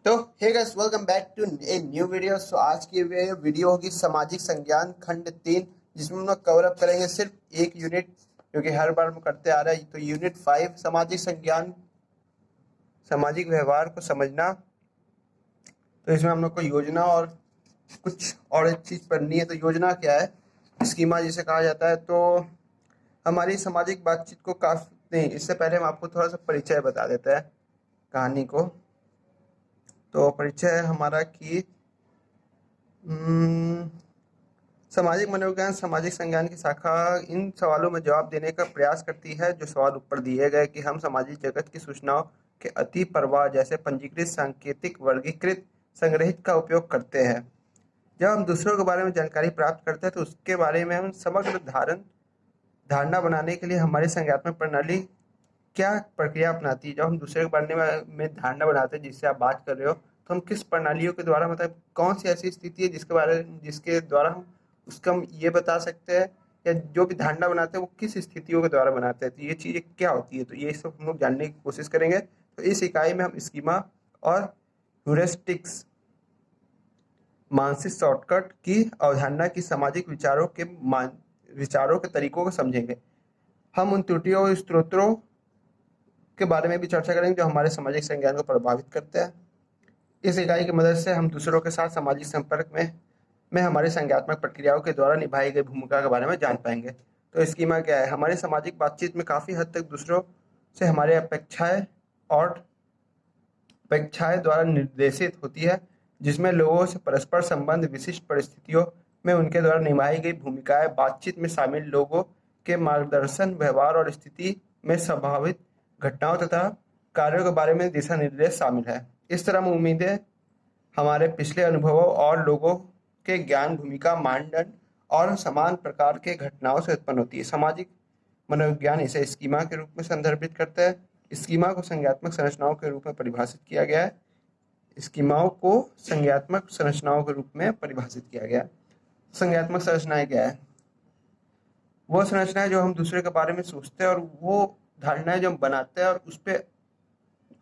तो hey guys, welcome back to a new video. So आज की वीडियो होगी सामाजिक संज्ञान खंड 3, जिसमें हम लोग कवर अप करेंगे सिर्फ एक यूनिट जो कि हर बार हम करते आ रहा है। तो यूनिट 5 सामाजिक संज्ञान, सामाजिक व्यवहार को समझना। तो इसमें हम लोग को योजना और कुछ और एक चीज़ पढ़नी है। तो योजना क्या है, स्कीमा जिसे कहा जाता है। तो हमारी सामाजिक बातचीत को काफी नहीं, इससे पहले हम आपको थोड़ा सा परिचय बता देते हैं कहानी को। तो परिचय है हमारा कि सामाजिक मनोविज्ञान सामाजिक संज्ञान की शाखा इन सवालों में जवाब देने का प्रयास करती है जो सवाल ऊपर दिए गए कि हम सामाजिक जगत की सूचनाओं के अति प्रवाह जैसे पंजीकृत, सांकेतिक, वर्गीकृत, संग्रहित का उपयोग करते हैं। जब हम दूसरों के बारे में जानकारी प्राप्त करते हैं तो उसके बारे में हम समग्र धारणा बनाने के लिए हमारी संज्ञानात्मक प्रणाली क्या प्रक्रिया अपनाती है। जब हम दूसरे के बारे में धारणा बनाते हैं, जिससे आप बात कर रहे हो, तो हम किस प्रणालियों के द्वारा, मतलब कौन सी ऐसी स्थिति है जिसके द्वारा हम ये बता सकते हैं, या जो भी धारणा बनाते हैं वो किस स्थितियों के द्वारा बनाते हैं। तो ये चीज़ें क्या होती है, तो ये सब हम लोग जानने की कोशिश करेंगे। तो इस इकाई में हम स्कीमा और ह्यूरिस्टिक्स, मानसिक शॉर्टकट की अवधारणा की सामाजिक विचारों के तरीकों को समझेंगे। हम उन त्रुटियों और स्त्रोतों के बारे में भी चर्चा करेंगे जो हमारे सामाजिक संज्ञान को प्रभावित करते हैं। इस इकाई की मदद से हम दूसरों के साथ सामाजिक संपर्क में हमारी संज्ञानात्मक प्रक्रियाओं के द्वारा निभाई गई भूमिका के बारे में जान पाएंगे। तो स्कीमा क्या है, हमारी सामाजिक बातचीत में काफ़ी हद तक दूसरों से हमारी अपेक्षाएं द्वारा निर्देशित होती है, जिसमें लोगों से परस्पर संबंध, विशिष्ट परिस्थितियों में उनके द्वारा निभाई गई भूमिकाएं, बातचीत में शामिल लोगों के मार्गदर्शन, व्यवहार और स्थिति में संभावित घटनाओं तथा कार्यों के बारे में दिशा निर्देश शामिल है। इस तरह उम्मीदें हमारे पिछले अनुभवों और लोगों के ज्ञान, भूमिका, मानदंड और समान प्रकार के घटनाओं से उत्पन्न होती है। सामाजिक मनोविज्ञान इसे स्कीमा के रूप में संदर्भित करता है। स्कीमा को संज्ञानात्मक संरचनाओं के रूप में परिभाषित किया गया है। स्कीमाओं को संज्ञानात्मक संरचनाओं के रूप में परिभाषित किया गया है। संज्ञानात्मक संरचनाएं क्या है, वो संरचनाएं जो हम दूसरे के बारे में सोचते हैं और वो धारणाएं जो हम बनाते हैं और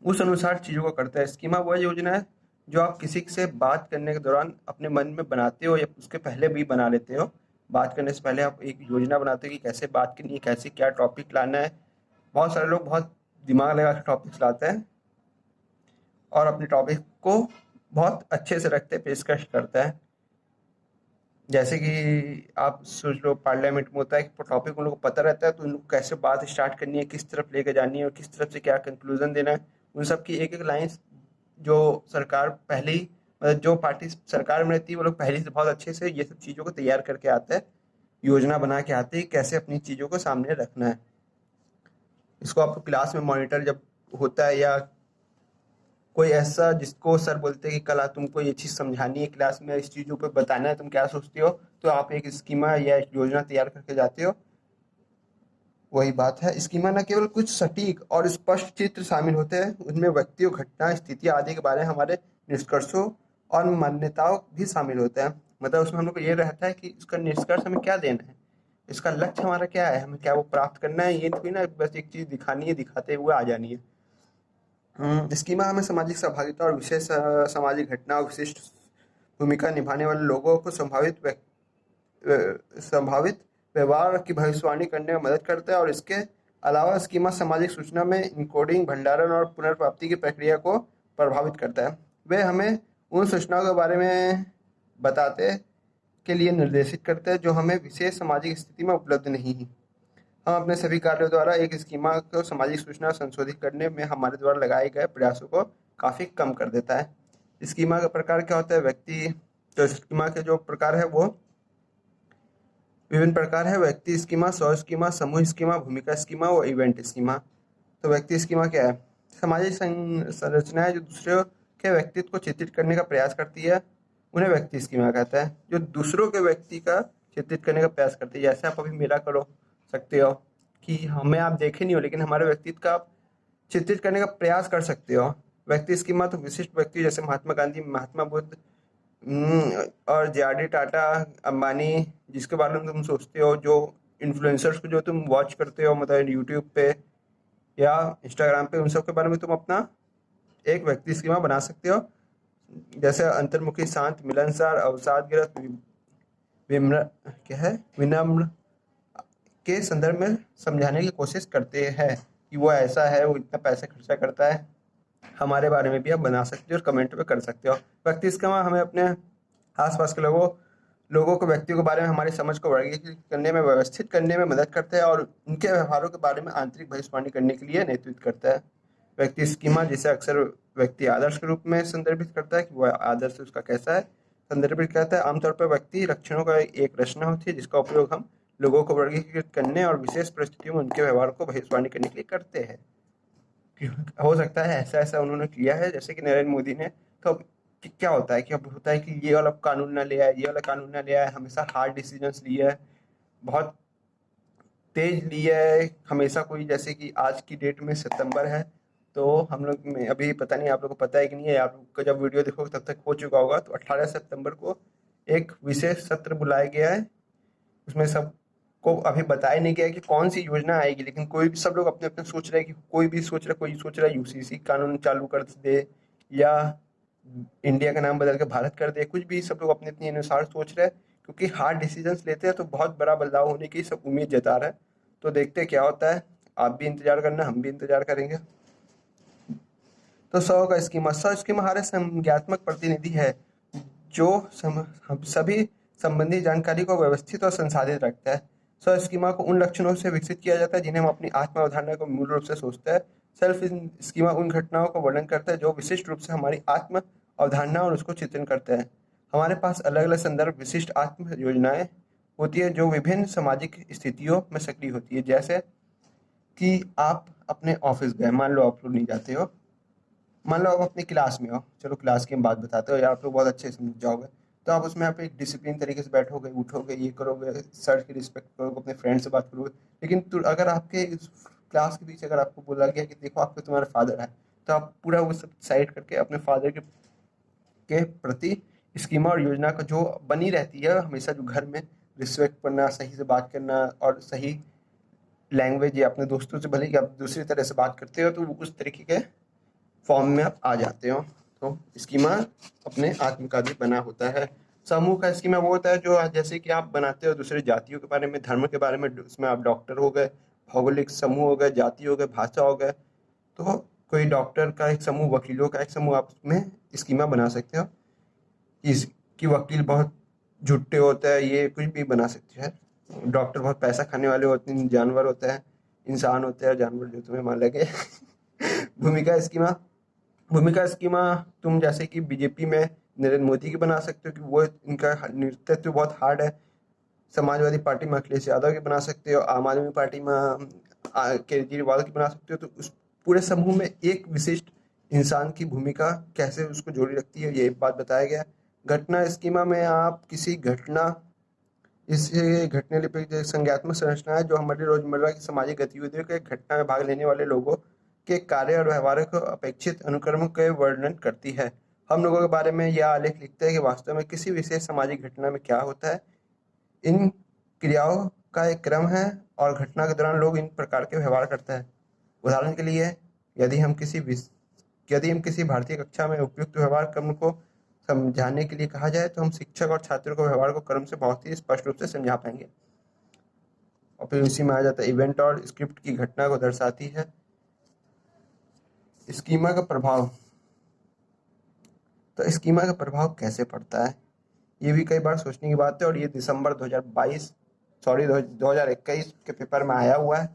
उस अनुसार चीज़ों को करते हैं। स्कीमा वह योजना है जो आप किसी से बात करने के दौरान अपने मन में बनाते हो या उसके पहले भी बना लेते हो। बात करने से पहले आप एक योजना बनाते हो कि कैसे बात करनी है, कैसे क्या टॉपिक लाना है। बहुत सारे लोग बहुत दिमाग लगा के टॉपिक्स लाते हैं और अपने टॉपिक को बहुत अच्छे से रखते, पेशकश करते हैं। जैसे कि आप सोच लो, पार्लियामेंट में होता है कि टॉपिक उन लोगों को पता रहता है, तो उन लोग कैसे बात स्टार्ट करनी है, किस तरफ लेके जानी है और किस तरफ से क्या कंक्लूजन देना है। उन सब की एक एक लाइन जो सरकार पहले ही, मतलब जो पार्टी सरकार में रहती है, वो लोग पहले से बहुत अच्छे से ये सब चीज़ों को तैयार करके आते हैं, योजना बना के आते हैं कैसे अपनी चीज़ों को सामने रखना है। इसको आपको क्लास में मॉनिटर जब होता है या कोई ऐसा जिसको सर बोलते हैं कि कल तुमको ये चीज़ समझानी है क्लास में, इस चीज़ों पे बताना है, तुम क्या सोचते हो, तो आप एक स्कीमा या एक योजना तैयार करके जाते हो। वही बात है, स्कीमा न केवल कुछ सटीक और स्पष्ट चित्र शामिल होते हैं, उनमें व्यक्तियों, घटना, स्थितियाँ आदि के बारे में हमारे निष्कर्षों और मान्यताओं भी शामिल होते हैं। मतलब उसमें हम लोग को ये रहता है कि इसका निष्कर्ष हमें क्या देना है, इसका लक्ष्य हमारा क्या है, हमें क्या वो प्राप्त करना है। ये थोड़ी ना बस एक चीज़ दिखानी है, दिखाते हुए आ जानी है। स्कीमा हमें सामाजिक सहभागिता और विशेष सामाजिक घटना और विशिष्ट भूमिका निभाने वाले लोगों को संभावित व्यवहार की भविष्यवाणी करने में मदद करता है। और इसके अलावा स्कीमा सामाजिक सूचना में इनकोडिंग, भंडारण और पुनर्प्राप्ति की प्रक्रिया को प्रभावित करता है। वे हमें उन सूचनाओं के बारे में बताते के लिए निर्देशित करते हैं जो हमें विशेष सामाजिक स्थिति में उपलब्ध नहीं है। हम अपने सभी कार्यों द्वारा एक स्कीमा को सामाजिक सूचना संशोधित करने में हमारे द्वारा लगाए गए प्रयासों को काफ़ी कम कर देता है। स्कीमा का प्रकार क्या होता है, तो स्कीमा के जो प्रकार है वो विभिन्न प्रकार है। व्यक्ति स्कीमा, स्व स्कीमा, समूह स्कीमा, भूमिका स्कीमा और इवेंट स्कीमा। तो व्यक्ति स्कीमा क्या है, सामाजिक संरचनाएं जो दूसरों के व्यक्तित्व को चित्रित करने का प्रयास करती है, उन्हें व्यक्ति स्कीमा कहता है। जो दूसरों के व्यक्ति का चित्रित करने का प्रयास करती है, जैसे आप अभी मेरा करो सकते हो कि हमें आप देखे नहीं हो लेकिन हमारे व्यक्तित्व का आप चित्रित करने का प्रयास कर सकते हो। व्यक्ति स्कीमा तो विशिष्ट व्यक्ति जैसे महात्मा गांधी, महात्मा बुद्ध और जे.आर.डी. टाटा, अंबानी, जिसके बारे में तुम सोचते हो, जो इन्फ्लुएंसर्स को जो तुम वॉच करते हो, मतलब यूट्यूब पे या इंस्टाग्राम पे, उन सब के बारे में तुम अपना एक व्यक्ति स्कीमा बना सकते हो। जैसे अंतर्मुखी, शांत, मिलनसार, अवसादग्रस्त, विनम्र के संदर्भ में समझाने की कोशिश करते हैं कि वो ऐसा है, वो इतना पैसे खर्चा करता है। हमारे बारे में भी आप बना सकते हो और कमेंट में कर सकते हो। व्यक्ति इसके अलावा हमें अपने आसपास के लोगों लोगों को व्यक्तियों के बारे में हमारी समझ को वर्गीकृत करने में, व्यवस्थित करने में मदद करता है और उनके व्यवहारों के बारे में आंतरिक भविष्यवाणी करने के लिए नेतृत्व करता है। व्यक्ति स्कीमा जिसे अक्सर व्यक्ति आदर्श के रूप में संदर्भित करता है कि वह आदर्श उसका कैसा है, संदर्भित करता है। आमतौर पर व्यक्ति लक्षणों का एक रचना होती है जिसका उपयोग हम लोगों को वर्गीकृत करने और विशेष परिस्थितियों में उनके व्यवहार को भविष्यवाणी करने के लिए करते हैं। हो सकता है ऐसा ऐसा उन्होंने किया है, जैसे कि नरेंद्र मोदी ने। तो अब क्या होता है कि अब होता है कि ये वाला कानून ना ले आए, ये वाला कानून ना ले आए, हमेशा हार्ड डिसीजंस लिए है, बहुत तेज लिए है हमेशा। कोई जैसे कि आज की डेट में सितंबर है, तो हम लोग में अभी पता नहीं आप लोग को पता है कि नहीं है, आप लोग को जब वीडियो देखोगे तब तक हो चुका होगा। तो 18 सितंबर को एक विशेष सत्र बुलाया गया है। उसमें सबको अभी बताया नहीं गया है कि कौन सी योजना आएगी, लेकिन कोई भी, सब लोग अपने अपने सोच रहे हैं कि कोई सोच रहा है यूसीसी कानून चालू कर दे, या इंडिया का नाम बदल के भारत कर दे। कुछ भी सब लोग अपने अपने अनुसार सोच रहे हैं, क्योंकि हार्ड डिसीजंस लेते हैं तो बहुत बड़ा बदलाव होने की सब उम्मीद जता रहे हैं। तो देखते हैं क्या होता है। आप भी इंतजार करना, हम भी इंतजार करेंगे। तो 100 का स्कीमा, 100 स्कीमा हमारे संज्ञात्मक प्रतिनिधि है जो हम सभी संबंधी जानकारी को व्यवस्थित और संसाधित रखता है। 100 स्कीमा को उन लक्षणों से विकसित किया जाता है जिन्हें हम अपनी आत्म अवधारणा को मूल रूप से सोचते हैं। सेल्फ स्कीमा उन घटनाओं को वर्णन करता है जो विशिष्ट रूप से हमारी आत्म अवधारणा और उसको चित्रण करते हैं। हमारे पास अलग अलग संदर्भ विशिष्ट आत्म योजनाएं होती है जो विभिन्न सामाजिक स्थितियों में सक्रिय होती है। जैसे कि आप अपने ऑफिस गए, मान लो आप लोग नहीं जाते हो, मान लो आप अपनी क्लास में हो, चलो क्लास की हम बात बताते हो, या आप लोग बहुत अच्छे से समझ जाओगे। तो आप उसमें आप एक डिसिप्लिन तरीके से बैठोगे, उठोगे, ये करोगे, सर की रिस्पेक्ट करोगे, अपने फ्रेंड से बात करोगे। लेकिन अगर आपके इस क्लास के पीछे अगर आपको बोला गया कि देखो आपके तुम्हारे फादर है, तो आप पूरा वो सब साइड करके अपने फादर के प्रति स्कीमा और योजना का जो बनी रहती है हमेशा, जो घर में रिस्पेक्ट करना, सही से बात करना और सही लैंग्वेज, या अपने दोस्तों से भले ही आप दूसरी तरह से बात करते हो तो उस तरीके के फॉर्म में आप आ जाते हो। तो स्कीमा अपने आत्मकार्य बना होता है। समूह का स्कीमा वो होता है जो जैसे कि आप बनाते हो दूसरे जातियों के बारे में, धर्म के बारे में। उसमें आप डॉक्टर हो गए, भौगोलिक समूह हो गए, जाति हो गए, भाषा हो गए। तो कोई डॉक्टर का एक समूह, वकीलों का एक समूह, आप उसमें स्कीमा बना सकते हो। कि वकील बहुत झूठे होते हैं, ये कुछ भी बना सकते हैं। डॉक्टर बहुत पैसा खाने वाले होते हैं, जानवर होते हैं, इंसान होते हैं, जानवर जो तुम्हें मान लगे। भूमिका स्कीमा, तुम जैसे कि बीजेपी में नरेंद्र मोदी की बना सकते हो कि वो, इनका नेतृत्व बहुत हार्ड है। समाजवादी पार्टी में अखिलेश यादव की बना सकते हो, आम आदमी पार्टी में केजरीवाल की बना सकते हो। तो उस पूरे समूह में एक विशिष्ट इंसान की भूमिका कैसे उसको जोड़ी रखती है, ये बात बताया गया। घटना स्कीमा में आप किसी घटना, इसे घटना लिपि संज्ञात्मक संरचना है जो हमारी रोजमर्रा की सामाजिक गतिविधियों के घटना में भाग लेने वाले लोगों के कार्य और व्यवहार को अपेक्षित अनुक्रम के वर्णन करती है। हम लोगों के बारे में यह आलेख लिखते हैं कि वास्तव में किसी विशेष सामाजिक घटना में क्या होता है। इन क्रियाओं का एक क्रम है और घटना के दौरान लोग इन प्रकार के व्यवहार करते हैं। उदाहरण के लिए, यदि हम किसी भारतीय कक्षा में उपयुक्त व्यवहार क्रम को समझाने के लिए कहा जाए तो हम शिक्षक और छात्रों को व्यवहार को क्रम से बहुत ही स्पष्ट रूप से समझा पाएंगे। और फिर उसी में आ जाता है इवेंट और स्क्रिप्ट की घटना को दर्शाती है। स्कीमा का प्रभाव, तो स्कीमा का प्रभाव कैसे पड़ता है, ये भी कई बार सोचने की बात है। और ये दिसंबर 2021 के पेपर में आया हुआ है।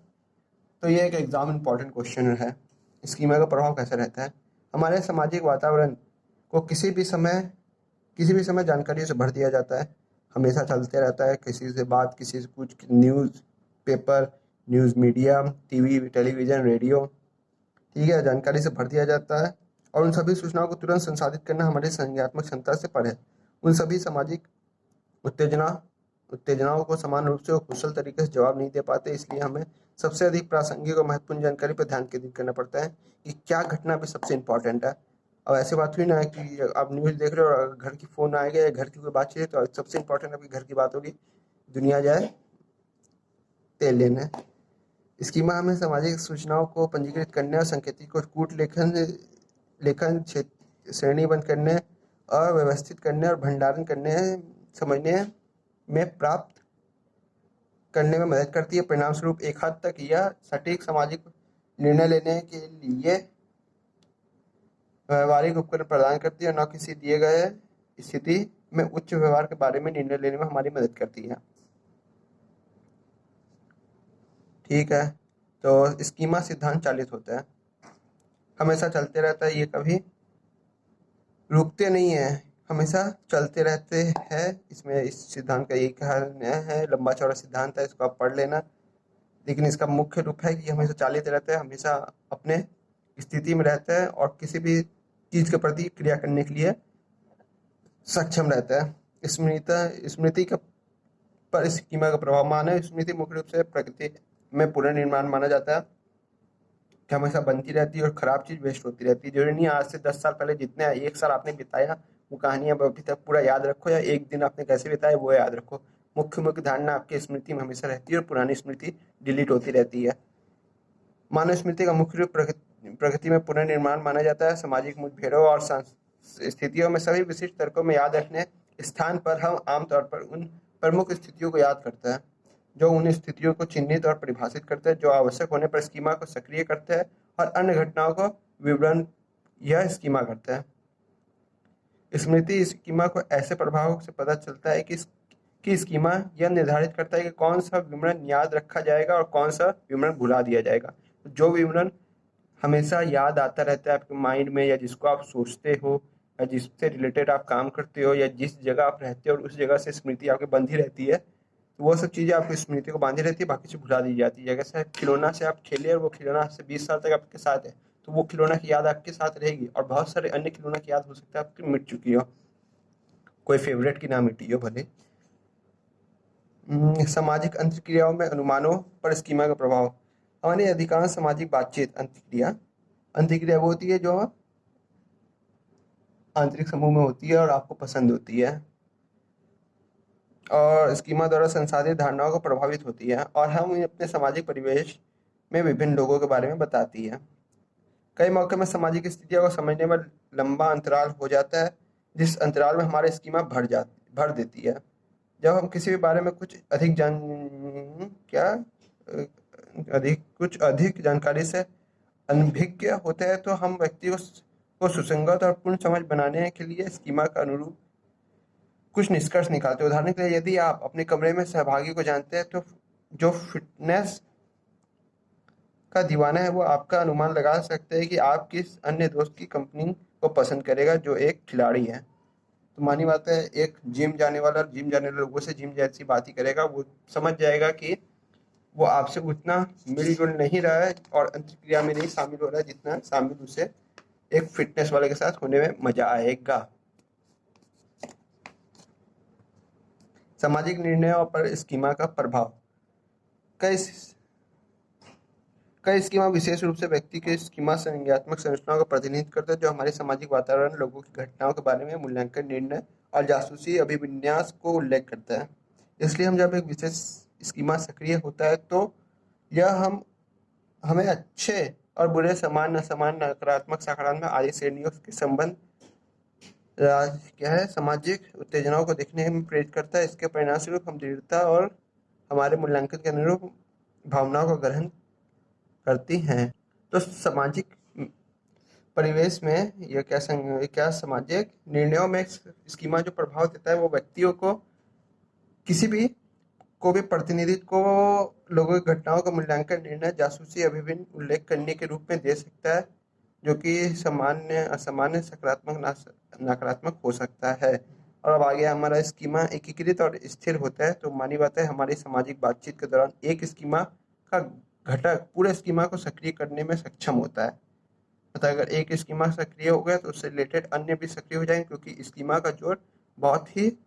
तो ये एक एग्जाम इम्पॉर्टेंट क्वेश्चन है। स्कीमा का प्रभाव कैसे रहता है, हमारे सामाजिक वातावरण को किसी भी समय जानकारियों से भर दिया जाता है। हमेशा चलते रहता है, किसी से बात, किसी से कुछ, news paper, news media, TV, television, radio, ठीक है, जानकारी से भर दिया जाता है। और उन सभी सूचनाओं को तुरंत संसाधित करना हमारी संज्ञात्मक क्षमता से परे है। उन सभी सामाजिक उत्तेजनाओं को समान रूप से और कुशल तरीके से जवाब नहीं दे पाते, इसलिए हमें सबसे अधिक प्रासंगिक और महत्वपूर्ण जानकारी पर ध्यान केंद्रित करना पड़ता है कि क्या घटना पे सबसे इम्पोर्टेंट है। अब ऐसी बात हुई ना कि आप न्यूज़ देख रहे हो और घर की फ़ोन आ गया, घर की कोई बात चाहिए, तो सबसे इम्पोर्टेंट आपकी घर की बात होगी, दुनिया जाए तेल लेने। स्कीमा हमें सामाजिक सूचनाओं को पंजीकृत करने और संकेतिक को कूट लेखन लेखन श्रेणीबद्ध करने अव्यवस्थित करने और भंडारण करने समझने में प्राप्त करने में मदद करती है। परिणाम स्वरूप एक हद तक यह सटीक सामाजिक निर्णय लेने के लिए व्यवहारिक उपकरण प्रदान करती है और न किसी दिए गए स्थिति में उच्च व्यवहार के बारे में निर्णय लेने में हमारी मदद करती है। ठीक है, तो स्कीमा सिद्धांत चालित होता है, हमेशा चलते रहता है, ये कभी रुकते नहीं है, हमेशा चलते रहते हैं। इसमें इस सिद्धांत का यही कहना है, लंबा चौड़ा सिद्धांत है, इसको आप पढ़ लेना। लेकिन इसका मुख्य रूप है कि हमेशा चालित रहता है, हमेशा अपने स्थिति में रहता है और किसी भी चीज के प्रति क्रिया करने के लिए सक्षम रहता है। स्मृति का पर स्कीमा का प्रभाव। मानव स्मृति मुख्य रूप से प्रकृति में पुनर्निर्माण माना जाता है कि हमेशा बनती रहती है और खराब चीज वेस्ट होती रहती है। जरूरी नहीं आज से 10 साल पहले जितने एक साल आपने बिताया वो कहानियां अभी तक पूरा याद रखो, या एक दिन आपने कैसे बिताया वो याद रखो। मुख्य मुख्य धारणा आपकी स्मृति में हमेशा रहती है और पुरानी स्मृति डिलीट होती रहती है। मानव स्मृति का मुख्य रूप प्रकृति में पुनर्निर्माण माना जाता है। सामाजिक मुठभेड़ों और स्थितियों में सभी विशिष्ट तर्कों में याद रखने स्थान पर हम आमतौर पर उन प्रमुख स्थितियों को याद करते हैं जो उन स्थितियों को चिन्हित और परिभाषित करते हैं जो आवश्यक होने पर स्कीमा को सक्रिय करते हैं, और अन्य घटनाओं को विवरण यह स्कीमा करता है। स्मृति स्कीमा को ऐसे प्रभाव से पता चलता है कि स्कीमा यह निर्धारित करता है कि कौन सा विवरण याद रखा जाएगा और कौन सा विवरण भुला दिया जाएगा। जो विवरण हमेशा याद आता रहता है आपके माइंड में, या जिसको आप सोचते हो, या जिससे रिलेटेड आप काम करते हो, या जिस जगह आप रहते हो और उस जगह से स्मृति आपके बंधी रहती है, तो वो सब चीज़ें आपकी स्मृति को बांधी रहती है, बाकी से भुला दी जाती है। जैसे खिलौना से आप खेले और वो खिलौना आज से 20 साल तक आपके साथ है, तो वो खिलौना की याद आपके साथ रहेगी, और बहुत सारे अन्य खिलौना की याद हो सकता है आपकी मिट चुकी हो, कोई फेवरेट की ना मिटी हो भले। सामाजिक अंतर्क्रियाओं में अनुमानों पर स्कीमा का प्रभाव। हमारी अधिकांश सामाजिक बातचीत अंतर्क्रिया वो होती है जो आंतरिक समूह में होती है और आपको पसंद होती है, और स्कीमा द्वारा संसाधित धारणाओं को प्रभावित होती है, और हम अपने सामाजिक परिवेश में विभिन्न लोगों के बारे में बताती है। कई मौके में सामाजिक स्थितियों को समझने में लंबा अंतराल हो जाता है, जिस अंतराल में हमारी स्कीमा भर देती है। जब हम किसी भी बारे में कुछ अधिक जानकारी से अनभिज्ञ होते हैं, तो हम व्यक्ति को सुसंगत और पूर्ण समझ बनाने के लिए स्कीमा का अनुरूप कुछ निष्कर्ष निकालते हैं। उदाहरण के लिए, यदि आप अपने कमरे में सहभागी को जानते हैं तो जो फिटनेस का दीवाना है वो आपका अनुमान लगा सकते हैं कि आप किस अन्य दोस्त की कंपनी को पसंद करेगा जो एक खिलाड़ी है। तो मानी बात है, एक जिम जाने वाला लोगों से जिम जैसी बात ही करेगा, वो समझ जाएगा कि वो आपसे उतना मिलजुल नहीं रहा है और अंतर्क्रिया में नहीं शामिल हो रहा है जितना शामिल उसे एक फिटनेस वाले के साथ होने में मजा आएगा। सामाजिक निर्णयों पर स्कीमा का प्रभाव। कई कई स्कीमा विशेष रूप से व्यक्ति के स्कीमा संज्ञात्मक संरचनाओं का प्रतिनिधित्व करते हैं जो हमारे सामाजिक वातावरण, लोगों की घटनाओं के बारे में मूल्यांकन, निर्णय और जासूसी अभिविन्यास को उल्लेख करता है। इसलिए हम जब एक विशेष स्कीमा सक्रिय होता है तो यह हमें अच्छे और बुरे, समान असमान, नकारात्मक सकारात्मक आदि श्रेणियों के संबंध सामाजिक उत्तेजनाओं को देखने में प्रेरित करता है। इसके परिणाम स्वरूप हम दृढ़ता और हमारे मूल्यांकन के अनुरूप भावनाओं को ग्रहण करती हैं। तो सामाजिक परिवेश में यह क्या सामाजिक निर्णयों में स्कीमा जो प्रभाव देता है वो व्यक्तियों को किसी भी प्रतिनिधित्व को लोगों की घटनाओं का मूल्यांकन, निर्णय, जासूसी अभिन्न उल्लेख करने के रूप में दे सकता है, जो कि सामान्य, असामान्य, सकारात्मक, नकारात्मक हो सकता है। और अब आगे हमारा स्कीमा एकीकृत और स्थिर होता है। तो मानी बात है, हमारी सामाजिक बातचीत के दौरान एक स्कीमा का घटक पूरे स्कीमा को सक्रिय करने में सक्षम होता है। मतलब अगर एक स्कीमा सक्रिय हो गया तो उससे रिलेटेड अन्य भी सक्रिय हो जाएंगे, क्योंकि स्कीमा का जोड़ बहुत ही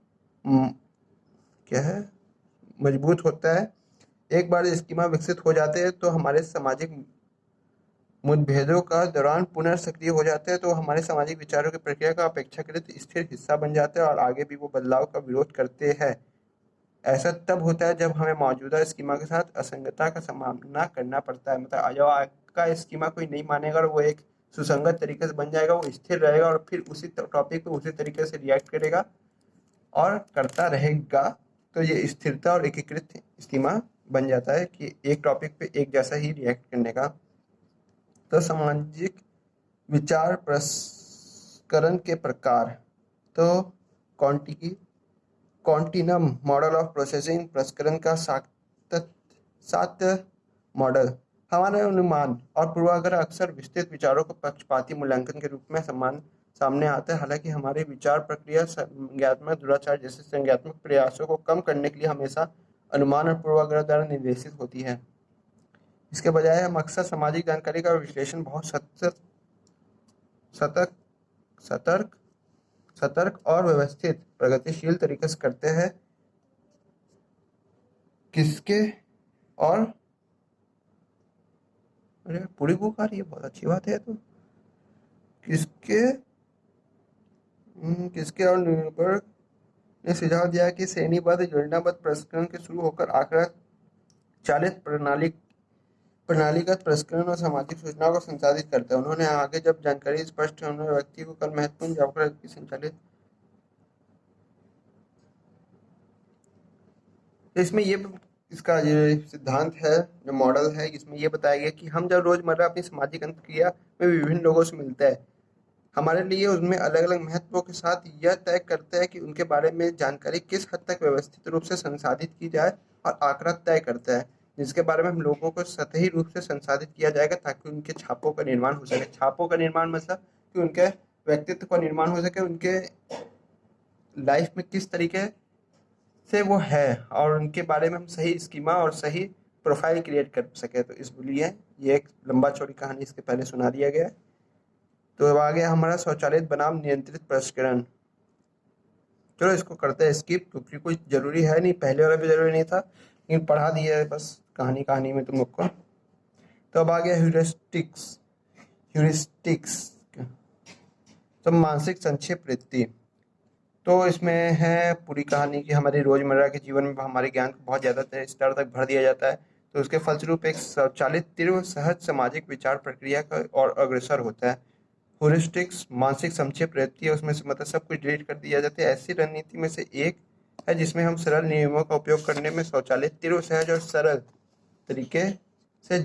मजबूत होता है। एक बार स्कीमा विकसित हो जाते हैं तो हमारे सामाजिक मुठभेदों का दौरान पुनर्सक्रिय हो जाते हैं, तो हमारे सामाजिक विचारों की प्रक्रिया का अपेक्षाकृत स्थिर हिस्सा बन जाते हैं और आगे भी वो बदलाव का विरोध करते हैं। ऐसा तब होता है जब हमें मौजूदा स्कीमा के साथ असंगतता का सामना करना पड़ता है। मतलब जो आपका स्कीमा कोई नहीं मानेगा और वो एक सुसंगत तरीके से बन जाएगा, वो स्थिर रहेगा और फिर उसी टॉपिक पे उसी तरीके से रिएक्ट करेगा और करता रहेगा। तो ये स्थिरता और एकीकृत स्कीमा बन जाता है कि एक टॉपिक पे एक जैसा ही रिएक्ट करने का। तो सामाजिक विचार प्रसंस्करण के प्रकार, तो कॉन्टिनम मॉडल ऑफ प्रोसेसिंग प्रसंस्करण का सात मॉडल। हमारे अनुमान और पूर्वाग्रह अक्सर विस्तृत विचारों को पक्षपाती मूल्यांकन के रूप में सामने आता है। हालांकि हमारी विचार प्रक्रिया संज्ञानात्मक दुराचार जैसे संज्ञानात्मक प्रयासों को कम करने के लिए हमेशा अनुमान और पूर्वाग्रह द्वारा निर्देशित होती है। इसके बजाय हम अक्सर सामाजिक जानकारी का विश्लेषण बहुत सतर्क सतर्क सतर्क और व्यवस्थित प्रगतिशील तरीके से करते हैं। किसके और अरे पूरी बुक आ रही है, बहुत अच्छी बात है। तो किसके किसके और न्यूनबर्ग ने सुझाव दिया कि श्रेणीबद्ध योजनाबद्ध प्रसंस्करण के शुरू होकर आंकड़ा चालित प्रणालीगत प्रसंस्करण और सामाजिक सूचनाओं को संसाधित करता है। उन्होंने आगे जब जानकारी स्पष्ट होने व्यक्ति को कल महत्वपूर्ण जानकारी की संचालित, इसमें ये इसका ये सिद्धांत है, जो मॉडल है, इसमें ये बताया गया कि हम जब रोजमर्रा अपनी सामाजिक अंतर्क्रिया में विभिन्न लोगों से मिलते हैं, हमारे लिए उसमें अलग अलग महत्वों के साथ यह तय करते हैं कि उनके बारे में जानकारी किस हद तक व्यवस्थित रूप से संसाधित की जाए, और आंकड़ा तय करता है जिसके बारे में हम लोगों को सतही रूप से संसाधित किया जाएगा ताकि उनके छापों का निर्माण हो सके। छापों का निर्माण मतलब कि उनके व्यक्तित्व का निर्माण हो सके, उनके लाइफ में किस तरीके से वो है और उनके बारे में हम सही स्कीमा और सही प्रोफाइल क्रिएट कर सके। तो इस लिए ये एक लंबा चौड़ी कहानी इसके पहले सुना दिया गया है। तो अब आ गया हमारा स्वचालित बनाम नियंत्रित प्रसंस्करण। चलो इसको करते हैं स्किप, क्योंकि कुछ जरूरी है नहीं, पहले वाला भी जरूरी नहीं था, लेकिन पढ़ा दिया है बस कहानी में तुम लोग को। तो अब आ गया ह्यूरिस्टिक्स तो मानसिक संक्षेपवृत्ति। तो इसमें है पूरी कहानी की हमारी रोजमर्रा के जीवन में हमारे ज्ञान को बहुत ज़्यादा स्तर तक भर दिया जाता है। तो उसके फलस्वरूप एक स्वचालित तीव्र सहज सामाजिक विचार प्रक्रिया का और अग्रसर होता है। ह्यूरिस्टिक्स मानसिक संक्षेप रहती है, उसमें से मतलब सब कुछ डिलीट कर दिया जाता है। ऐसी रणनीति में से एक है जिसमें हम सरल नियमों का उपयोग करने में स्वचालित तीव्र सहज और सरल तरीके से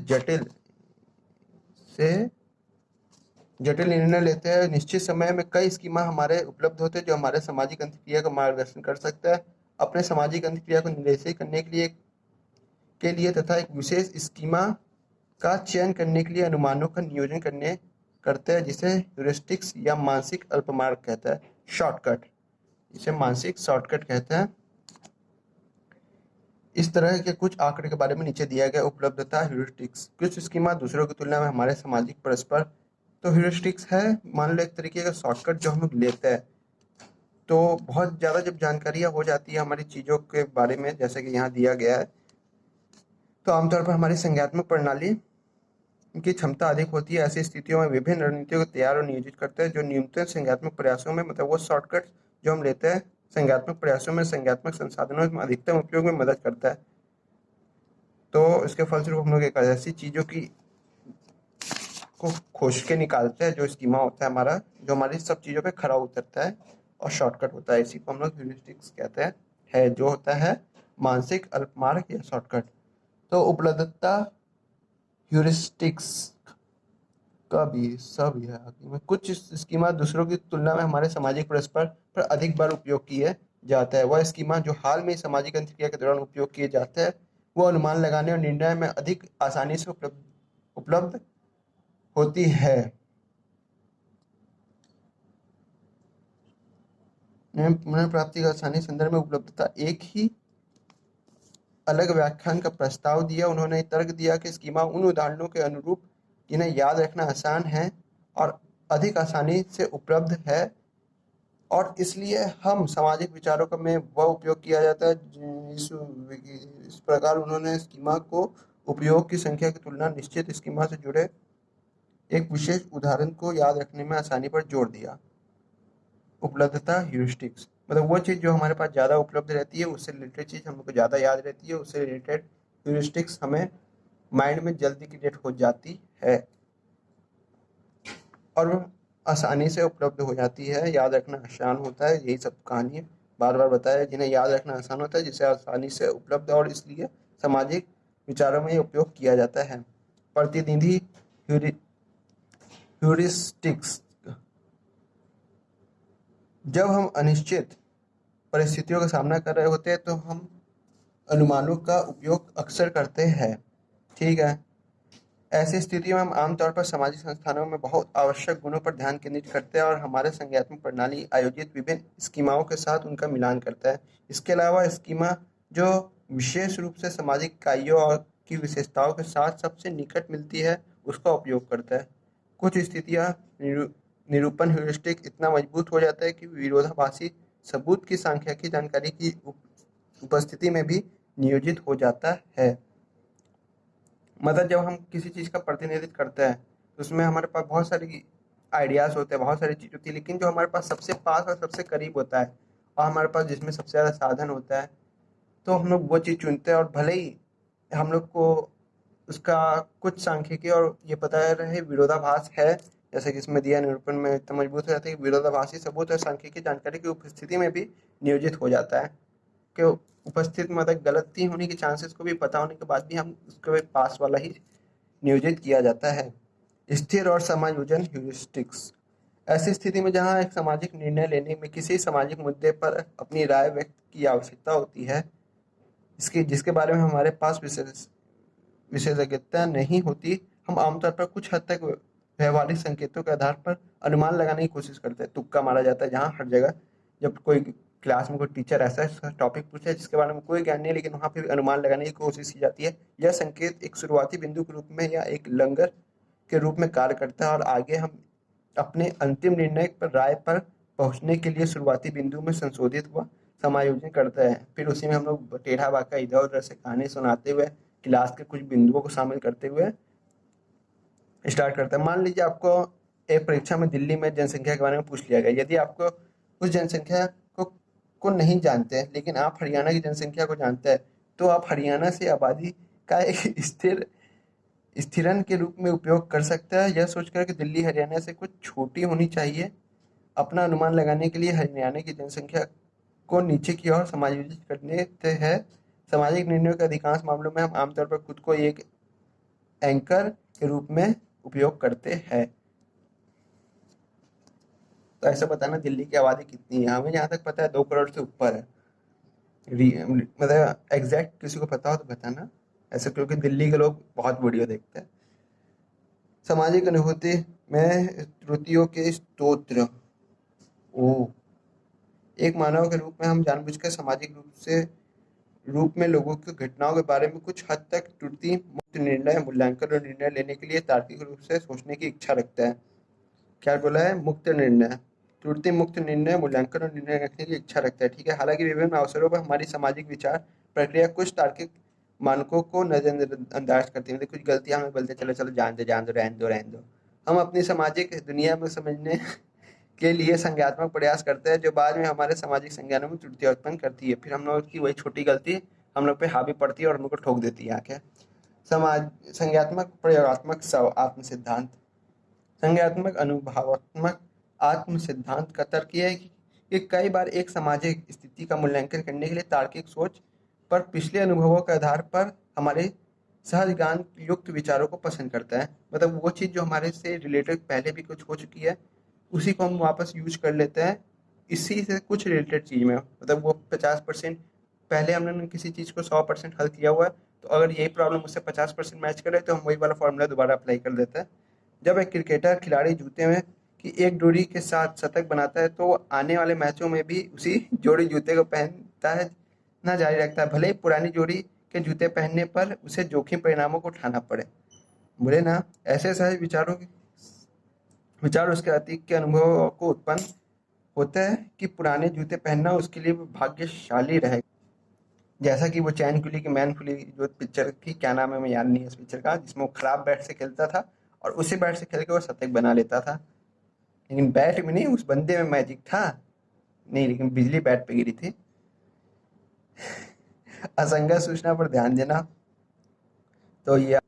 जटिल निर्णय लेते हैं। निश्चित समय में कई स्कीमा हमारे उपलब्ध होते हैं जो हमारे सामाजिक अंतक्रिया का मार्गदर्शन कर सकता है। अपने सामाजिक अंतक्रिया को निर्देशित करने के लिए तथा एक विशेष स्कीमा का चयन करने के लिए अनुमानों का नियोजन करते हैं, जिसे ह्यूरिस्टिक्स या मानसिक अल्पमार्ग कहता है, शॉर्टकट, इसे मानसिक शॉर्टकट कहते हैं। इस तरह के कुछ आंकड़े के बारे में नीचे दिया गया। उपलब्धता ह्यूरिस्टिक्स, कुछ स्कीमा दूसरों की तुलना में हमारे सामाजिक परस्पर, तो ह्यूरिस्टिक्स है मान लो एक तरीके का शॉर्टकट जो हम लोग लेते हैं। तो बहुत ज़्यादा जब जानकारियाँ हो जाती है हमारी चीज़ों के बारे में, जैसे कि यहाँ दिया गया है, तो आमतौर पर हमारी संज्ञानात्मक प्रणाली की क्षमता अधिक होती है। ऐसी स्थितियों में विभिन्न रणनीतियों को तैयार और नियोजित करते हैं जो न्यूनतम संज्ञानात्मक प्रयासों में, मतलब वो शॉर्टकट जो हम लेते हैं संज्ञानात्मक प्रयासों में संज्ञानात्मक संसाधनों में अधिकतम उपयोग में मदद करता है। तो इसके फलस्वरूप हम लोग एक ऐसी चीज़ों की को खोज के निकालते हैं जो स्कीमा होता है हमारा, जो हमारी सब चीज़ों पे खरा उतरता है और शॉर्टकट होता है। इसी को हम लोग ह्यूरिस्टिक्स कहते हैं, जो होता है मानसिक अल्पमार्ग या शॉर्टकट। तो उपलब्धता ह्यूरिस्टिक्स का भी सब है में कुछ स्कीमा दूसरों की तुलना में हमारे सामाजिक परस्पर पर अधिक बार उपयोग किए जाता है। वह स्कीमा जो हाल में सामाजिक अंतर्क्रिया के दौरान उपयोग किए जाते हैं वो अनुमान लगाने और निर्णय में अधिक आसानी से उपलब्ध होती है। पुनर्प्राप्ति का आसानी संदर्भ में उपलब्धता एक ही अलग व्याख्यान का प्रस्ताव दिया। उन्होंने तर्क दिया कि स्कीमा उन उदाहरणों के अनुरूप जिन्हें याद रखना आसान है और अधिक आसानी से उपलब्ध है, और इसलिए हम सामाजिक विचारों का में वह उपयोग किया जाता है। इस प्रकार उन्होंने स्कीमा को उपयोग की संख्या की तुलना निश्चित स्कीमा से जुड़े एक विशेष उदाहरण को याद रखने में आसानी पर जोर दिया। उपलब्धता ह्यूरिस्टिक्स मतलब वो चीज़ जो हमारे पास ज़्यादा उपलब्ध रहती है, उससे रिलेटेड चीज़ हमको ज़्यादा याद रहती है, उससे रिलेटेड ह्यूरिस्टिक्स हमें माइंड में जल्दी क्रिएट हो जाती है। और वो आसानी से उपलब्ध हो जाती है, याद रखना आसान होता है। यही सब कहानी है, बार बार बताया, जिन्हें याद रखना आसान होता है, जिसे आसानी से उपलब्ध, और इसलिए सामाजिक विचारों में ये उपयोग किया जाता है। प्रतिनिधि ह्यूरिस्टिक्स। जब हम अनिश्चित परिस्थितियों का सामना कर रहे होते हैं तो हम अनुमानों का उपयोग अक्सर करते हैं। ठीक है। ऐसी स्थितियों में हम आमतौर पर सामाजिक संस्थानों में बहुत आवश्यक गुणों पर ध्यान केंद्रित करते हैं और हमारे संज्ञानात्मक प्रणाली आयोजित विभिन्न स्कीमाओं के साथ उनका मिलान करता है। इसके अलावा स्कीमा जो विशेष रूप से सामाजिक इकाइयों और की विशेषताओं के साथ सबसे निकट मिलती है, उसका उपयोग करता है। कुछ स्थितियां निरूपण ह्यूरिस्टिक इतना मजबूत हो जाता है कि विरोधाभासी सबूत की सांख्यिकीय जानकारी की उपस्थिति में भी नियोजित हो जाता है। मतलब जब हम किसी चीज़ का प्रतिनिधित्व करते हैं तो उसमें हमारे पास बहुत सारी आइडियाज़ होते हैं, बहुत सारी चीज़ होती है, लेकिन जो हमारे पास सबसे पास और सबसे करीब होता है और हमारे पास जिसमें सबसे ज़्यादा साधन होता है, तो हम लोग वो चीज़ चुनते हैं। और भले ही हम लोग को उसका कुछ सांख्यिकी और ये पता रहे विरोधाभास है, जैसे कि इसमें दिया निरूपण में इतना मजबूत हो जाता है कि विरोधाभासी सबूत और सांख्यिकी जानकारी की उपस्थिति में भी नियोजित हो जाता है कि उपस्थित मतलब गलती होने के चांसेस को भी पता होने के बाद भी हम उसके पास वाला ही नियोजित किया जाता है। स्थिर और समायोजन ह्यूरिस्टिक्स। ऐसी स्थिति में जहां एक सामाजिक निर्णय लेने में किसी सामाजिक मुद्दे पर अपनी राय व्यक्त की आवश्यकता होती है, इसके जिसके बारे में हमारे पास विशेषज्ञता नहीं होती, हम आमतौर पर कुछ हद तक व्यवहारिक संकेतों के आधार पर अनुमान लगाने की कोशिश करते हैं। तुक्का मारा जाता है जहाँ हर जगह, जब कोई क्लास में कोई टीचर ऐसा टॉपिक पूछे जिसके बारे में कोई ज्ञान नहीं है, लेकिन वहाँ पे अनुमान लगाने की कोशिश की जाती है। यह संकेत एक शुरुआती बिंदु के रूप में या एक लंगर के रूप में कार्य करता है और आगे हम अपने अंतिम निर्णय पर राय पर पहुंचने के लिए शुरुआती बिंदु में संशोधित हुआ समायोजन करते हैं। फिर उसी में हम लोग टेढ़ा बाका इधर उधर से कहानी सुनाते हुए क्लास के कुछ बिंदुओं को शामिल करते हुए स्टार्ट करते हैं। मान लीजिए आपको एक परीक्षा में दिल्ली में जनसंख्या के बारे में पूछ लिया गया। यदि आपको उस जनसंख्या को नहीं जानते हैं, लेकिन आप हरियाणा की जनसंख्या को जानते हैं, तो आप हरियाणा से आबादी का एक स्थिरन के रूप में उपयोग कर सकते हैं, यह सोचकर कि दिल्ली हरियाणा से कुछ छोटी होनी चाहिए। अपना अनुमान लगाने के लिए हरियाणा की जनसंख्या को नीचे की ओर समायोजित करने से है। सामाजिक निर्णयों के अधिकांश मामलों में हम आमतौर पर खुद को एक एंकर के रूप में उपयोग करते हैं। तो ऐसा बताना दिल्ली की आबादी कितनी है, हमें जहाँ तक पता है 2 करोड़ से ऊपर है। मतलब एग्जैक्ट किसी को पता हो तो बताना, ऐसे क्योंकि दिल्ली के लोग बहुत वीडियो देखते हैं। सामाजिक अनुभूति में त्रुटियों के स्तोत्र। ओ, एक मानव के रूप में हम जानबूझकर सामाजिक रूप में लोगों की घटनाओं के बारे में कुछ हद तक त्रुटि मुक्त निर्णय मूल्यांकन और निर्णय लेने के लिए तार्किक रूप से सोचने की इच्छा रखता है। क्या बोला है? मुक्त निर्णय, त्रुटि मुक्त निर्णय मूल्यांकन और निर्णय रखने की इच्छा रखता है। ठीक है। हालांकि विभिन्न अवसरों पर हमारी सामाजिक विचार प्रक्रिया कुछ तार्किक मानकों को नजरअंदाज करती है। मतलब कुछ गलतियां हमें बोलते चलो चलो जान दो रहने दो। हम अपनी सामाजिक दुनिया में समझने के लिए संज्ञानात्मक प्रयास करते हैं जो बाद में हमारे सामाजिक संज्ञानों में त्रुटियां उत्पन्न करती है। फिर हम लोग की वही छोटी गलती हम लोग पे हावी पड़ती है और हम लोग को ठोक देती है आके। समाज संज्ञानात्मक प्रयोगात्मक स्व आत्म सिद्धांत। संज्ञानात्मक अनुभवात्मक आत्म सिद्धांत का तर्क यह है कि कई बार एक सामाजिक स्थिति का मूल्यांकन करने के लिए तार्किक सोच पर पिछले अनुभवों के आधार पर हमारे सहज ज्ञान युक्त विचारों को पसंद करता है। मतलब वो चीज़ जो हमारे से रिलेटेड पहले भी कुछ हो चुकी है, उसी को हम वापस यूज कर लेते हैं इसी से कुछ रिलेटेड चीज़ में। मतलब वो 50% पहले हमने किसी चीज़ को 100% हल किया हुआ है, तो अगर यही प्रॉब्लम उससे 50% मैच करे तो हम वही वाला फॉर्मूला दोबारा अप्लाई कर देते हैं। जब एक क्रिकेटर खिलाड़ी जूते में की एक जोड़ी के साथ शतक बनाता है तो वो आने वाले मैचों में भी उसी जोड़ी जूते को पहनता है ना जारी रखता है, भले ही पुरानी जोड़ी के जूते पहनने पर उसे जोखिम परिणामों को उठाना पड़े। बोले ना, ऐसे सहज विचार उसके अतीत के अनुभव को उत्पन्न होता है कि पुराने जूते पहनना उसके लिए भाग्यशाली रहेगा। जैसा कि वो चैन कुली की मैन कुली जो पिक्चर थी, क्या नाम है मैं याद नहीं है उस पिक्चर का, जिसमें वो खराब बैट से खेलता था और उसी बैट से खेल के वो शतक बना लेता था। लेकिन बैट में नहीं, उस बंदे में मैजिक था। नहीं, लेकिन बिजली बैट पे गिरी थी। असंगत सूचना पर ध्यान देना। तो ये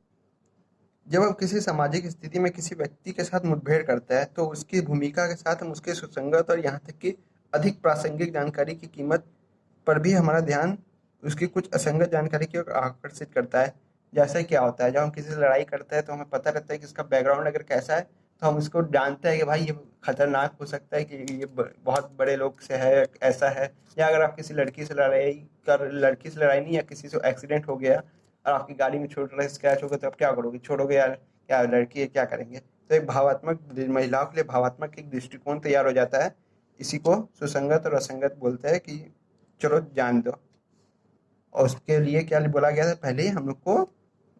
जब हम किसी सामाजिक स्थिति में किसी व्यक्ति के साथ मुठभेड़ करते हैं तो उसकी भूमिका के साथ हम उसके सुसंगत और यहाँ तक कि अधिक प्रासंगिक जानकारी की कीमत पर भी हमारा ध्यान उसकी कुछ असंगत जानकारी की ओर आकर्षित करता है। जैसे क्या होता है, जब हम किसी से लड़ाई करते हैं तो हमें पता रहता है कि इसका बैकग्राउंड अगर कैसा है, तो हम इसको जानते हैं कि भाई ये खतरनाक हो सकता है, कि ये बहुत बड़े लोग से है, ऐसा है। या अगर आप किसी लड़की से लड़ाई नहीं, या किसी से एक्सीडेंट हो गया और आपकी गाड़ी में छोटा स्क्रैच होगा, तो आप क्या करोगे? छोड़ोगे यार, क्या लड़की है, क्या करेंगे? तो एक भावात्मक, महिलाओं के लिए भावात्मक एक दृष्टिकोण तैयार हो जाता है। इसी को सुसंगत और असंगत बोलते हैं, कि चलो जान दो। और उसके लिए क्या बोला गया था, पहले ही हम लोग को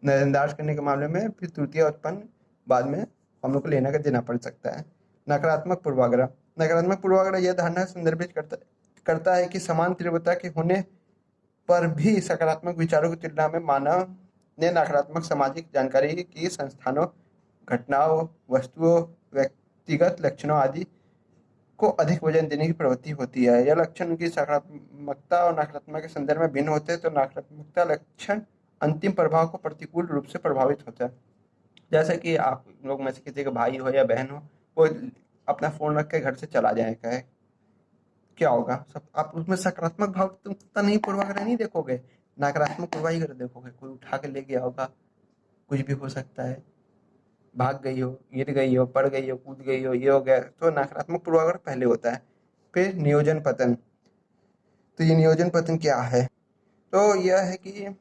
नजरअंदाज करने के मामले में फिर त्रुटियां उत्पन्न बाद में हम लोग को लेना का देना पड़ सकता है। नकारात्मक पूर्वाग्रह। नकारात्मक पूर्वाग्रह यह धारणा संदर्भित करता है कि समान तीव्रता के होने पर भी सकारात्मक विचारों की तुलना में मानव ने नकारात्मक सामाजिक जानकारी की संस्थानों, घटनाओं, वस्तुओं, व्यक्तिगत लक्षणों आदि को अधिक वजन देने की प्रवृत्ति होती है। यह लक्षण उनकी सकारात्मकता और नकारात्मकता के संदर्भ में भिन्न होते हैं, तो नकारात्मकता लक्षण अंतिम प्रभाव को प्रतिकूल रूप से प्रभावित होता है। जैसे कि आप लोग में से किसी का भाई हो या बहन हो, वो अपना फोन रख के घर से चला जाए, कहे क्या होगा? सब आप उसमें सकारात्मक भावुकता नहीं, पूर्वाग्रह नहीं देखोगे, नकारात्मक पूर्वाग्रह देखोगे। कोई उठा के ले गया होगा, कुछ भी हो सकता है, भाग गई हो, गिर गई हो, पड़ गई हो, कूद गई हो, ये हो गया, तो नकारात्मक पूर्वाग्रह पहले होता है। फिर नियोजन पतन। तो ये नियोजन पतन क्या है? तो यह है कि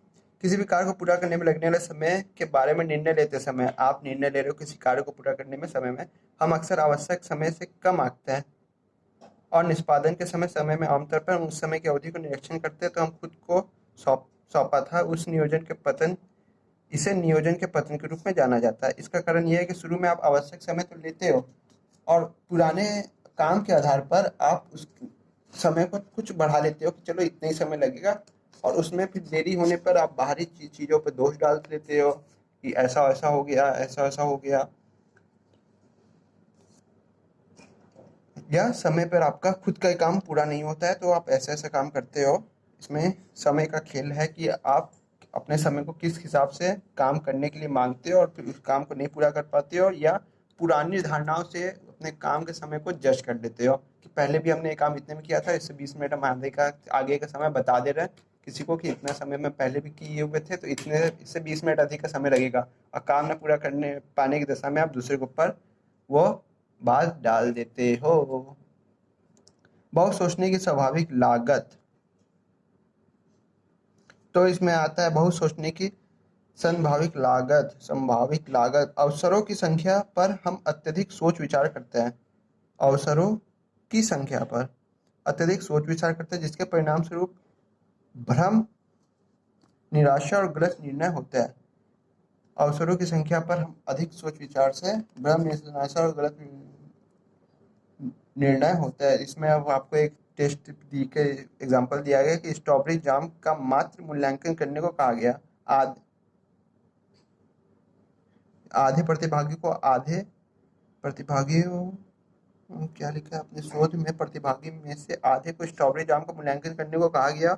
किसी भी कार्य को पूरा करने में लगने वाले समय के बारे में निर्णय लेते समय, आप निर्णय ले रहे हो किसी कार्य को पूरा करने में समय में, हम अक्सर आवश्यक समय से कम आंकते हैं, और निष्पादन के समय में आमतौर पर उस समय की अवधि को निरीक्षण करते हैं, तो हम खुद को सौंपा था उस नियोजन के पतन। इसे नियोजन के पतन के रूप में जाना जाता है। इसका कारण यह है कि शुरू में आप आवश्यक समय तो लेते हो, और पुराने काम के आधार पर आप उस समय को कुछ बढ़ा लेते हो कि चलो इतना ही समय लगेगा, और उसमें फिर देरी होने पर आप बाहरी चीज़ों पर दोष डाल देते हो कि ऐसा ऐसा हो गया, ऐसा ऐसा हो गया, या समय पर आपका खुद का ही काम पूरा नहीं होता है, तो आप ऐसा ऐसा काम करते हो। इसमें समय का खेल है कि आप अपने समय को किस हिसाब से काम करने के लिए मांगते हो, और फिर उस काम को नहीं पूरा कर पाते हो, या पुरानी धारणाओं से अपने काम के समय को जज कर लेते हो कि पहले भी हमने ये काम इतने में किया था, इससे 20 मिनट हम आगे का समय बता दे रहे हैं किसी को कि इतना समय में पहले भी किए हुए थे, तो इतने इससे 20 मिनट अधिक का समय लगेगा, और काम न पूरा करने पाने की दशा में आप दूसरे के ऊपर वो बात डाल देते हो। बहुत सोचने की स्वाभाविक लागत। तो इसमें आता है बहुत सोचने की संभाविक लागत। अवसरों की संख्या पर हम अत्यधिक सोच विचार करते हैं। अवसरों की संख्या पर अत्यधिक सोच विचार करते हैं, जिसके परिणाम स्वरूप भ्रम, निराशा और गलत निर्णय होते हैं। अवसरों की संख्या पर हम अधिक सोच विचार से भ्रम, निराशा और गलत निर्णय होता है। इसमें अब आपको एक टेस्ट दी के एग्जांपल दिया गया कि स्ट्रॉबेरी जाम का मात्र मूल्यांकन करने को कहा गया। आध आधे प्रतिभागी को आधे प्रतिभागियों क्या लिखा है अपने शोध में, प्रतिभागी में से आधे को स्ट्रॉबेरी जाम का मूल्यांकन करने को कहा गया।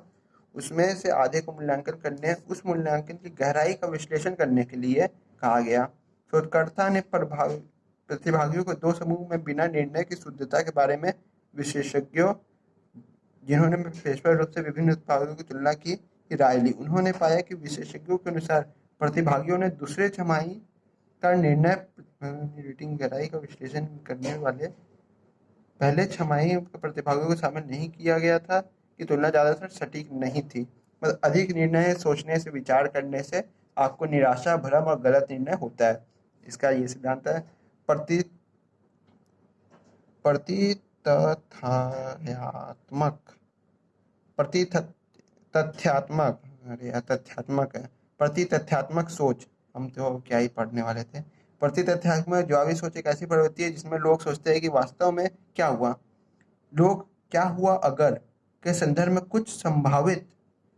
उसमें से आधे को मूल्यांकन करने, उस मूल्यांकन की गहराई का विश्लेषण करने के लिए कहा गया। शोधकर्ता ने प्रतिभागियों को दो समूह में बिना निर्णय की शुद्धता के बारे में विशेषज्ञों, जिन्होंने पेशेवर रूप से विभिन्न उत्पादों की तुलना की, राय ली। उन्होंने पाया कि विशेषज्ञों के अनुसार प्रतिभागियों ने दूसरे छमाही का निर्णय रेटिंग गहराई का विश्लेषण करने वाले पहले छमाही के प्रतिभागियों को शामिल नहीं किया गया था कि तुलना ज़्यादातर सटीक नहीं थी। मतलब अधिक निर्णय सोचने से, विचार करने से आपको निराशा, भ्रम और गलत निर्णय होता है। इसका ये सिद्धांत है। प्रति प्रतितथ्यात्मक प्रति तथ्यात्मक अरे यार, तथ्यात्मक है। प्रति तथ्यात्मक सोच, हम तो क्या ही पढ़ने वाले थे। प्रति तथ्यात्मक जवाबी सोच एक ऐसी प्रवृत्ति है जिसमें लोग सोचते हैं कि वास्तव में क्या हुआ, लोग क्या हुआ अगर के संदर्भ में कुछ संभावित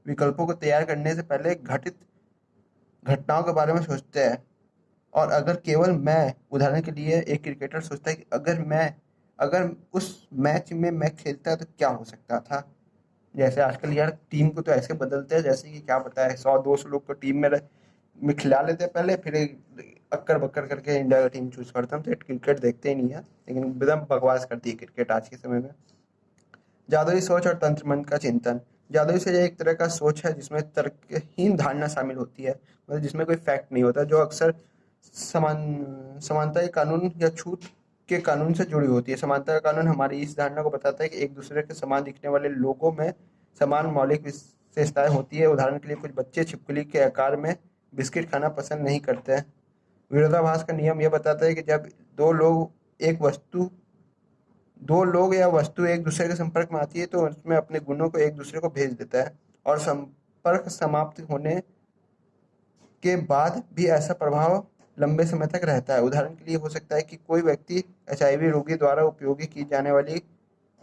विकल्पों को तैयार करने से पहले घटित घटनाओं के बारे में सोचते हैं। और अगर केवल मैं, उदाहरण के लिए एक क्रिकेटर सोचता है कि अगर उस मैच में मैं खेलता तो क्या हो सकता था। जैसे आजकल यार टीम को तो ऐसे बदलते हैं जैसे कि क्या पता है, 100-200 लोग को टीम में खिला लेते हैं पहले, फिर अक्कर बक्कर करके इंडिया का टीम चूज करता हूँ। तो क्रिकेट देखते ही नहीं है, लेकिन एकदम बकवास करती है क्रिकेट आज के समय में। जादुई सोच और तंत्र मंत्र का चिंतन। जादुई सोच एक तरह का सोच है जिसमें तर्कहीन धारणा शामिल होती है, मतलब जिसमें कोई फैक्ट नहीं होता, जो अक्सर समानता के कानून या छूत के कानून से जुड़ी होती है। समानता का कानून हमारी इस धारणा को बताता है कि एक दूसरे के समान दिखने वाले लोगों में समान मौलिक विशेषताएं होती है। उदाहरण के लिए कुछ बच्चे छिपकली के आकार में बिस्किट खाना पसंद नहीं करते हैं। विरोधाभास का नियम यह बताता है कि जब एक वस्तु दो लोग या वस्तु एक दूसरे के संपर्क में आती है तो उसमें अपने गुणों को एक दूसरे को भेज देता है, और संपर्क समाप्त होने के बाद भी ऐसा प्रभाव लंबे समय तक रहता है। उदाहरण के लिए हो सकता है कि कोई व्यक्ति एचआईवी रोगी द्वारा उपयोग की जाने वाली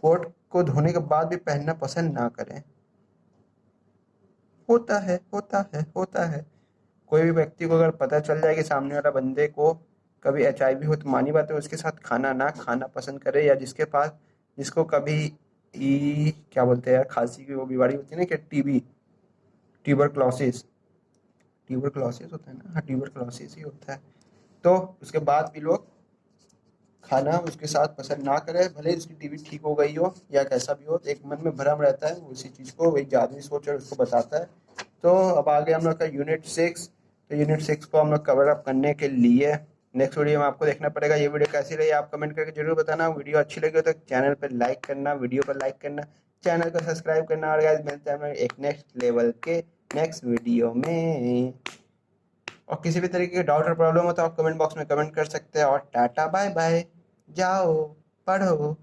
कोट को धोने के बाद भी पहनना पसंद ना करें। होता है, होता है, होता है। कोई भी व्यक्ति को अगर पता चल जाए कि सामने वाला बंदे को कभी एचआईवी हो, तो मानी बात है उसके साथ खाना ना खाना पसंद करे, या जिसको कभी क्या बोलते हैं यार, खांसी की वो बीमारी होती है ना, कि ट्यूबरक्लोसिस ट्यूबरक्लोसिस होता है ना, हाँ ट्यूबरक्लोसिस ही होता है। तो उसके बाद भी लोग खाना उसके साथ पसंद ना करें, भले ही उसकी टीबी ठीक हो गई हो या कैसा भी हो, तो एक मन में भ्रम रहता है उसी चीज़ को, वही जादुई सोच है उसको बताता है। तो अब आगे हम लोग का यूनिट 6। तो यूनिट 6 को हम लोग कवर अप करने के लिए नेक्स्ट वीडियो में आपको देखना पड़ेगा। ये वीडियो कैसी रही आप कमेंट करके जरूर बताना। वीडियो अच्छी लगी हो तो चैनल पर लाइक करना, वीडियो पर लाइक करना, चैनल को सब्सक्राइब करना, और गाइस मिलते हैं एक नेक्स्ट लेवल के नेक्स्ट वीडियो में। और किसी भी तरीके के डाउट और प्रॉब्लम हो तो आप कमेंट बॉक्स में कमेंट कर सकते हैं। और टाटा बाय बाय, जाओ पढ़ो।